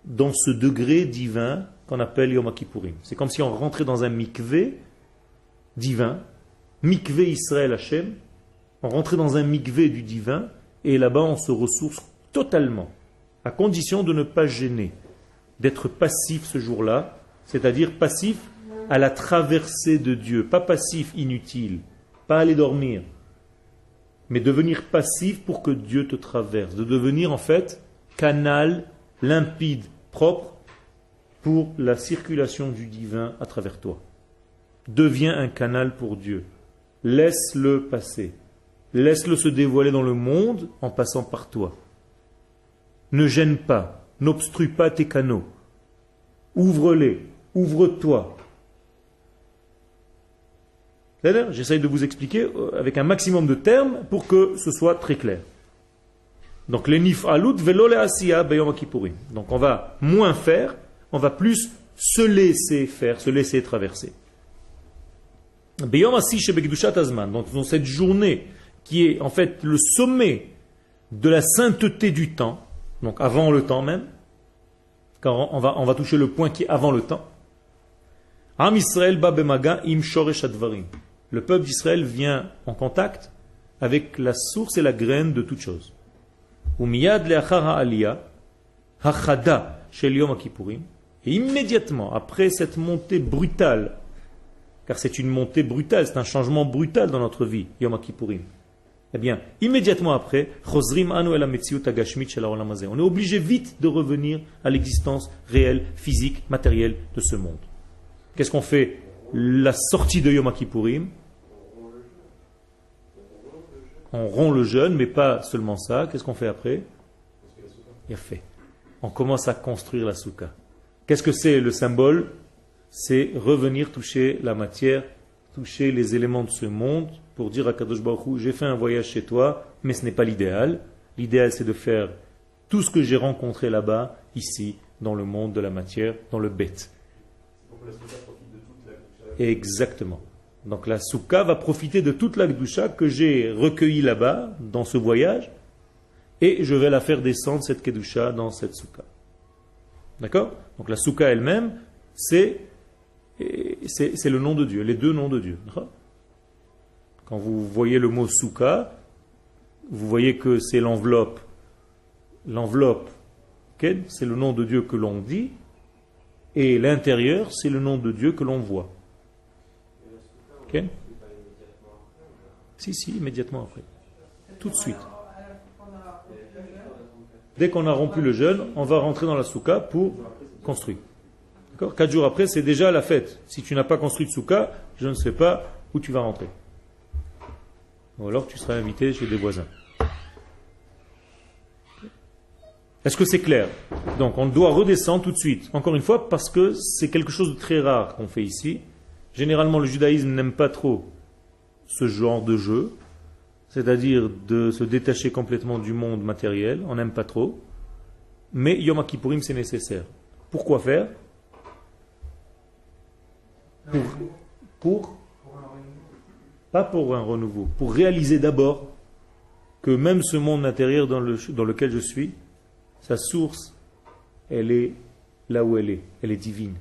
dans ce degré divin qu'on appelle Yom Kippourim. C'est comme si on rentrait dans un mikvé divin, mikvé Israël Hashem. On rentrait dans un mikvé du divin, et là-bas on se ressource totalement, à condition de ne pas gêner, d'être passif ce jour-là, c'est-à-dire passif à la traversée de Dieu, pas passif inutile, pas aller dormir, mais devenir passif pour que Dieu te traverse, de devenir en fait canal limpide, propre, pour la circulation du divin à travers toi. Deviens un canal pour Dieu. Laisse-le passer. Laisse-le se dévoiler dans le monde en passant par toi. Ne gêne pas, n'obstrue pas tes canaux. Ouvre-les, ouvre-toi. C'est-à-dire, j'essaye de vous expliquer avec un maximum de termes pour que ce soit très clair. Donc, les nif'alut velo le asiya beyom kippourim. Donc, on va moins faire, on va plus se laisser faire, se laisser traverser. Beyom asi shebekdushat azman. Donc, dans cette journée qui est en fait le sommet de la sainteté du temps, donc avant le temps même, car on va toucher le point qui est avant le temps. Am Israël ba bemaga im shoresh advarim. Le peuple d'Israël vient en contact avec la source et la graine de toute chose. Umiyad leachar ha'aliyah hachada shel yom kippourim. Et immédiatement après cette montée brutale, car c'est une montée brutale, c'est un changement brutal dans notre vie, Yom Kippourim. Eh bien, immédiatement après, on est obligé vite de revenir à l'existence réelle, physique, matérielle de ce monde. Qu'est-ce qu'on fait? La sortie de Yom Kippourim, on rompt le jeûne, mais pas seulement ça. Qu'est-ce qu'on fait après? Il a fait. On commence à construire la soukha. Qu'est-ce que c'est le symbole? C'est revenir toucher la matière, toucher les éléments de ce monde pour dire à Kadosh Baruch Hu, j'ai fait un voyage chez toi, mais ce n'est pas l'idéal. L'idéal, c'est de faire tout ce que j'ai rencontré là-bas, ici, dans le monde de la matière, dans le bête. Exactement. Donc la soukha va profiter de toute la kedusha que j'ai recueillie là-bas, dans ce voyage, et je vais la faire descendre, cette kedusha, dans cette soukha. D'accord? Donc la soukha elle-même, c'est le nom de Dieu, les deux noms de Dieu. Quand vous voyez le mot soukha, vous voyez que c'est l'enveloppe. L'enveloppe, okay, c'est le nom de Dieu que l'on dit, et l'intérieur, c'est le nom de Dieu que l'on voit. Okay? Si, immédiatement après. Tout de suite. Dès qu'on a rompu le jeûne, on va rentrer dans la soukha pour construire. 4 jours après, c'est déjà la fête. Si tu n'as pas construit de soukha, je ne sais pas où tu vas rentrer. Ou alors tu seras invité chez des voisins. Est-ce que c'est clair? Donc on doit redescendre tout de suite. Encore une fois, parce que c'est quelque chose de très rare qu'on fait ici. Généralement, le judaïsme n'aime pas trop ce genre de jeu, c'est-à-dire de se détacher complètement du monde matériel. On n'aime pas trop. Mais Yom Kippourim, c'est nécessaire. Pourquoi faire? Pas pour un renouveau, pour réaliser d'abord que même ce monde intérieur dans lequel je suis, sa source, elle est là où elle est divine.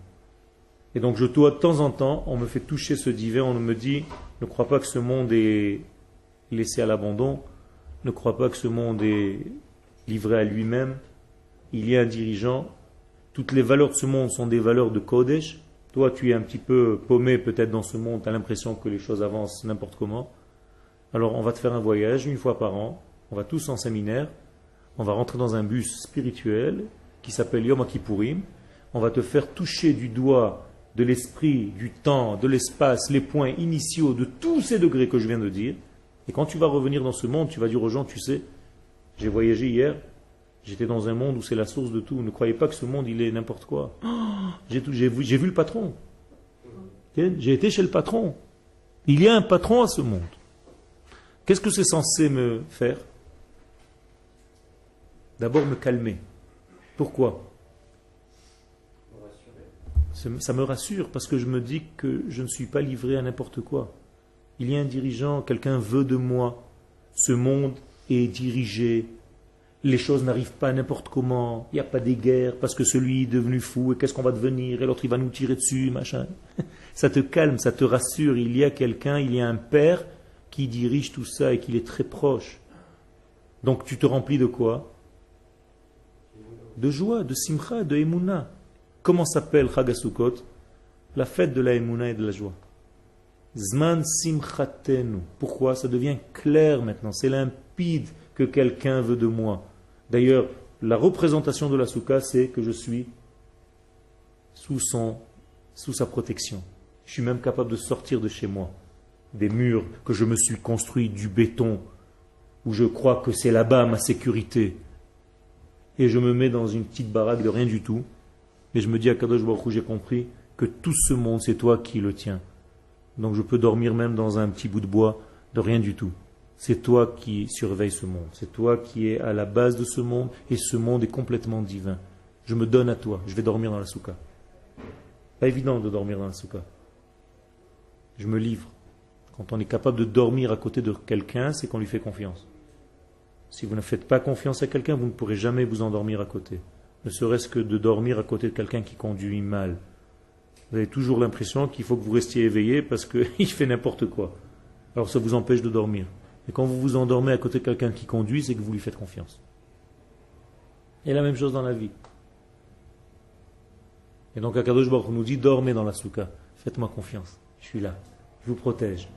Et donc je dois de temps en temps, on me fait toucher ce divin, on me dit, ne crois pas que ce monde est laissé à l'abandon, ne crois pas que ce monde est livré à lui-même, il y a un dirigeant, toutes les valeurs de ce monde sont des valeurs de Kodesh. Toi, tu es un petit peu paumé peut-être dans ce monde, tu as l'impression que les choses avancent n'importe comment. Alors on va te faire un voyage une fois par an, on va tous en séminaire, on va rentrer dans un bus spirituel qui s'appelle Yom Kippourim, on va te faire toucher du doigt de l'esprit, du temps, de l'espace, les points initiaux de tous ces degrés que je viens de dire. Et quand tu vas revenir dans ce monde, tu vas dire aux gens, tu sais, j'ai voyagé hier, j'étais dans un monde où c'est la source de tout. Ne croyez pas que ce monde, il est n'importe quoi. J'ai vu le patron. J'ai été chez le patron. Il y a un patron à ce monde. Qu'est-ce que c'est censé me faire? D'abord me calmer. Pourquoi? Ça me rassure parce que je me dis que je ne suis pas livré à n'importe quoi. Il y a un dirigeant, quelqu'un veut de moi. Ce monde est dirigé. Les choses n'arrivent pas n'importe comment. Il n'y a pas des guerres parce que celui est devenu fou et qu'est-ce qu'on va devenir et l'autre il va nous tirer dessus, machin. Ça te calme, ça te rassure. Il y a quelqu'un, il y a un père qui dirige tout ça et qui est très proche. Donc tu te remplis de quoi? De joie, de simcha, de émouna. Comment s'appelle Chag HaSukkot? La fête de la émouna et de la joie. Zman simchatenu. Pourquoi? Ça devient clair maintenant, c'est limpide que quelqu'un veut de moi. D'ailleurs, la représentation de la soukha, c'est que je suis sous sa protection. Je suis même capable de sortir de chez moi. Des murs que je me suis construit, du béton, où je crois que c'est là-bas ma sécurité. Et je me mets dans une petite baraque de rien du tout. Et je me dis à Kadosh Baruch Hu, j'ai compris que tout ce monde, c'est toi qui le tiens. Donc je peux dormir même dans un petit bout de bois, de rien du tout. C'est toi qui surveilles ce monde. C'est toi qui es à la base de ce monde. Et ce monde est complètement divin. Je me donne à toi. Je vais dormir dans la soukha. Pas évident de dormir dans la soukha. Je me livre. Quand on est capable de dormir à côté de quelqu'un, c'est qu'on lui fait confiance. Si vous ne faites pas confiance à quelqu'un, vous ne pourrez jamais vous endormir à côté. Ne serait-ce que de dormir à côté de quelqu'un qui conduit mal. Vous avez toujours l'impression qu'il faut que vous restiez éveillé parce qu'il fait n'importe quoi. Alors ça vous empêche de dormir. Et quand vous vous endormez à côté de quelqu'un qui conduit, c'est que vous lui faites confiance. Et la même chose dans la vie. Et donc Akadosh Baruch Hu nous dit, dormez dans la soukha. Faites-moi confiance. Je suis là. Je vous protège.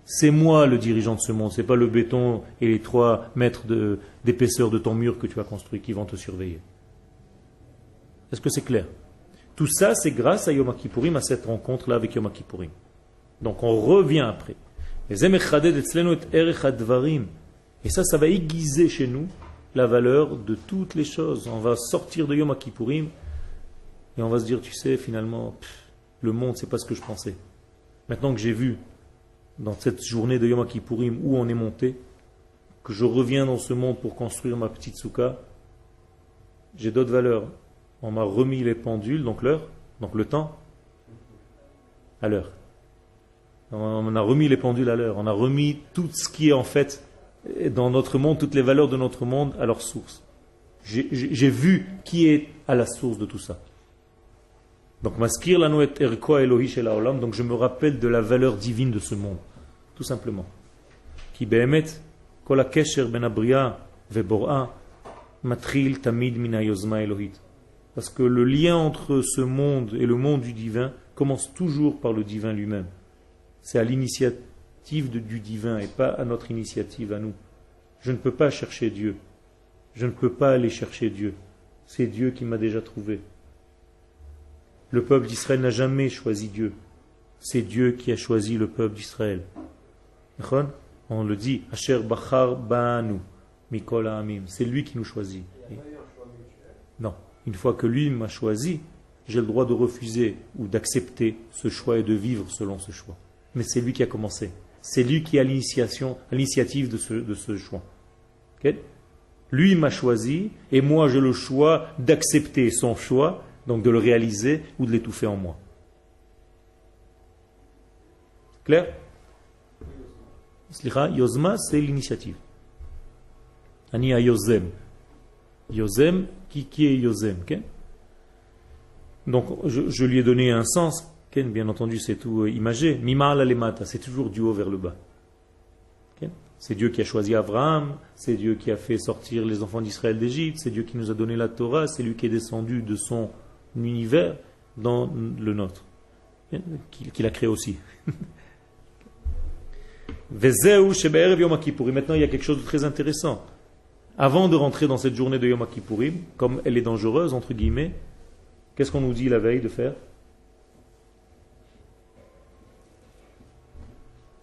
C'est moi le dirigeant de ce monde. C'est pas le béton et les 3 mètres d'épaisseur de ton mur que tu as construit qui vont te surveiller. Est-ce que c'est clair? Tout ça, c'est grâce à Yom Kippourim, à cette rencontre-là avec Yom Kippourim. Donc on revient après. Et ça va aiguiser chez nous la valeur de toutes les choses. On va sortir de Yom Kippourim et on va se dire, tu sais, finalement, le monde, c'est pas ce que je pensais. Maintenant que j'ai vu, dans cette journée de Yom Kippourim, où on est monté, que je reviens dans ce monde pour construire ma petite soukha, j'ai d'autres valeurs. On m'a remis les pendules, donc l'heure, donc le temps, à l'heure. On a remis les pendules à l'heure. On a remis tout ce qui est en fait dans notre monde, toutes les valeurs de notre monde à leur source. J'ai vu qui est à la source de tout ça. Donc, maskir lanu et erko Elohi shel haolam, donc je me rappelle de la valeur divine de ce monde, tout simplement. Ki be'emet kol hakesher ben abriya vebor'a matril tamid min hayozma elohit. Parce que le lien entre ce monde et le monde du divin commence toujours par le divin lui-même. C'est à l'initiative du divin et pas à notre initiative à nous. Je ne peux pas chercher Dieu. Je ne peux pas aller chercher Dieu. C'est Dieu qui m'a déjà trouvé. Le peuple d'Israël n'a jamais choisi Dieu. C'est Dieu qui a choisi le peuple d'Israël. On le dit, Asher Bachar Banu Mikol Ha'amim. C'est lui qui nous choisit. Non. Une fois que lui m'a choisi, j'ai le droit de refuser ou d'accepter ce choix et de vivre selon ce choix. Mais c'est lui qui a commencé. C'est lui qui a l'initiative de ce choix. Okay? Lui m'a choisi et moi j'ai le choix d'accepter son choix, donc de le réaliser ou de l'étouffer en moi. Clair? Yozma, c'est l'initiative. Ani a Yozem. Yozem, qui est Yozem? Okay? Donc je lui ai donné un sens. Okay? Bien entendu, c'est tout imagé. Mima la lemata, c'est toujours du haut vers le bas. Okay? C'est Dieu qui a choisi Abraham, c'est Dieu qui a fait sortir les enfants d'Israël d'Égypte, c'est Dieu qui nous a donné la Torah, c'est lui qui est descendu de son univers dans le nôtre, qu'il a créé aussi. Maintenant, il y a quelque chose de très intéressant. Avant de rentrer dans cette journée de Yom Kippourim, comme elle est dangereuse, entre guillemets, qu'est-ce qu'on nous dit la veille de faire?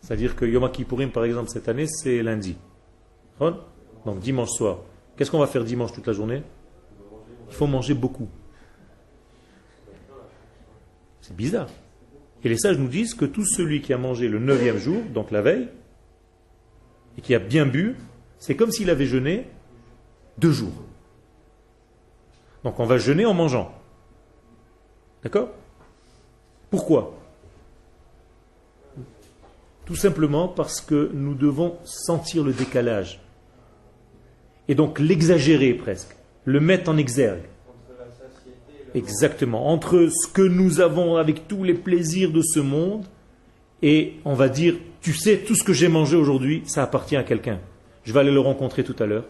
C'est-à-dire que Yom Kippourim, par exemple, cette année, c'est lundi. Donc dimanche soir. Qu'est-ce qu'on va faire dimanche toute la journée? Il faut manger beaucoup. C'est bizarre. Et les sages nous disent que tout celui qui a mangé le 9e jour, donc la veille, et qui a bien bu, c'est comme s'il avait jeûné 2 jours. Donc on va jeûner en mangeant. D'accord? Pourquoi? Tout simplement parce que nous devons sentir le décalage. Et donc l'exagérer presque. Le mettre en exergue. Exactement. Entre ce que nous avons avec tous les plaisirs de ce monde et on va dire, tu sais, tout ce que j'ai mangé aujourd'hui, ça appartient à quelqu'un. Je vais aller le rencontrer tout à l'heure.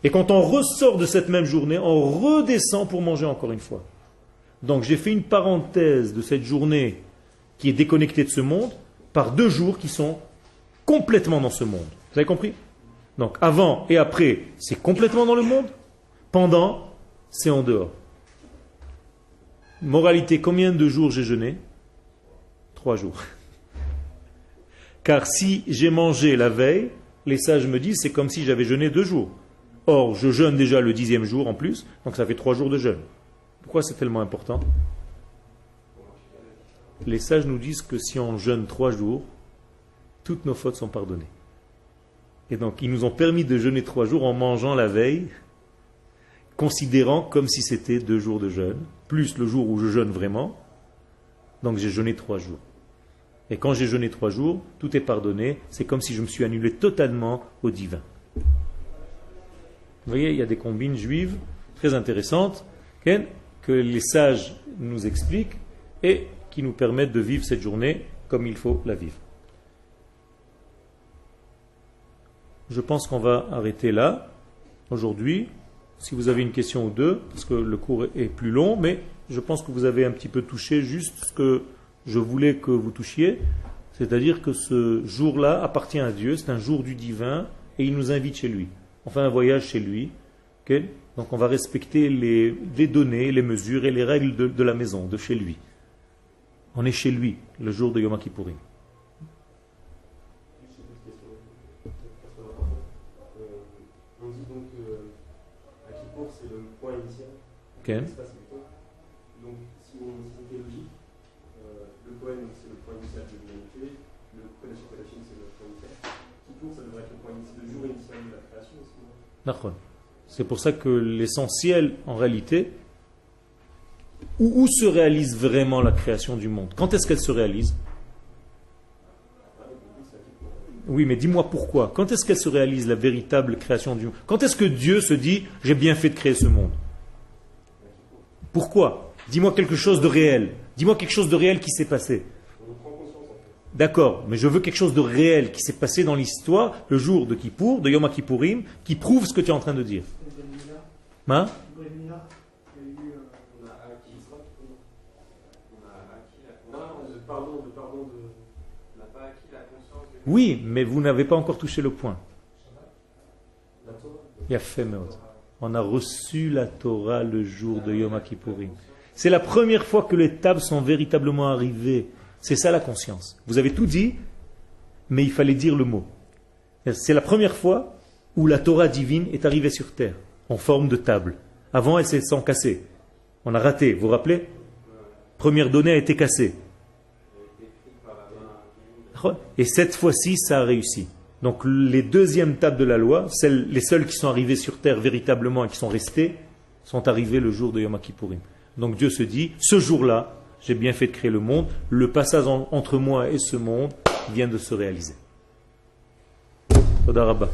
Et quand on ressort de cette même journée, on redescend pour manger encore une fois. Donc j'ai fait une parenthèse de cette journée qui est déconnectée de ce monde par 2 jours qui sont complètement dans ce monde. Vous avez compris? Donc avant et après, c'est complètement dans le monde. Pendant, c'est en dehors. Moralité, combien de jours j'ai jeûné? 3 jours. Car si j'ai mangé la veille, les sages me disent c'est comme si j'avais jeûné 2 jours. Or, je jeûne déjà le 10e jour en plus, donc ça fait 3 jours de jeûne. Pourquoi c'est tellement important? Les sages nous disent que si on jeûne 3 jours, toutes nos fautes sont pardonnées. Et donc, ils nous ont permis de jeûner 3 jours en mangeant la veille, considérant comme si c'était 2 jours de jeûne, plus le jour où je jeûne vraiment. Donc, j'ai jeûné 3 jours. Et quand j'ai jeûné 3 jours, tout est pardonné. C'est comme si je me suis annulé totalement au divin. Vous voyez, il y a des combines juives très intéressantes que les sages nous expliquent et qui nous permettent de vivre cette journée comme il faut la vivre. Je pense qu'on va arrêter là, aujourd'hui. Si vous avez une question ou deux, parce que le cours est plus long, mais je pense que vous avez un petit peu touché juste ce que je voulais que vous touchiez, c'est-à-dire que ce jour-là appartient à Dieu, c'est un jour du divin, et il nous invite chez lui. On fait un voyage chez lui, okay? Donc on va respecter les données, les mesures et les règles de la maison, de chez lui. On est chez lui, le jour de Yom Kippourim. On dit donc à Kippour c'est le point initial. Okay. Donc si c'était logique, le Kohen c'est le point initial de l'humanité, le Kodesh Kodashim c'est le point initial. Kippour ça devrait être le point initial, le jour initial de la création aussi. D'accord. C'est pour ça que l'essentiel en réalité, où se réalise vraiment la création du monde? Quand est-ce qu'elle se réalise? Oui, mais dis-moi pourquoi. Quand est-ce qu'elle se réalise, la véritable création du monde? Quand est-ce que Dieu se dit « j'ai bien fait de créer ce monde » Pourquoi? Dis-moi quelque chose de réel. Dis-moi quelque chose de réel qui s'est passé. D'accord, mais je veux quelque chose de réel qui s'est passé dans l'histoire, le jour de Kippour, de Yom Kippourim, qui prouve ce que tu es en train de dire. Hein? Oui, mais vous n'avez pas encore touché le point. Il y a fait on a reçu la Torah le jour de Yom Kippourim. C'est la première fois que les tables sont véritablement arrivées. C'est ça la conscience. Vous avez tout dit, mais il fallait dire le mot. C'est la première fois où la Torah divine est arrivée sur terre, en forme de table. Avant, elle s'est cassée. On a raté, vous vous rappelez? Première donnée a été cassée. Et cette fois-ci, ça a réussi. Donc les deuxièmes tables de la loi, les seules qui sont arrivées sur terre véritablement et qui sont restées, sont arrivées le jour de Yom Kippourim. Donc Dieu se dit, ce jour-là, j'ai bien fait de créer le monde, le passage entre moi et ce monde vient de se réaliser. Toda Rabba.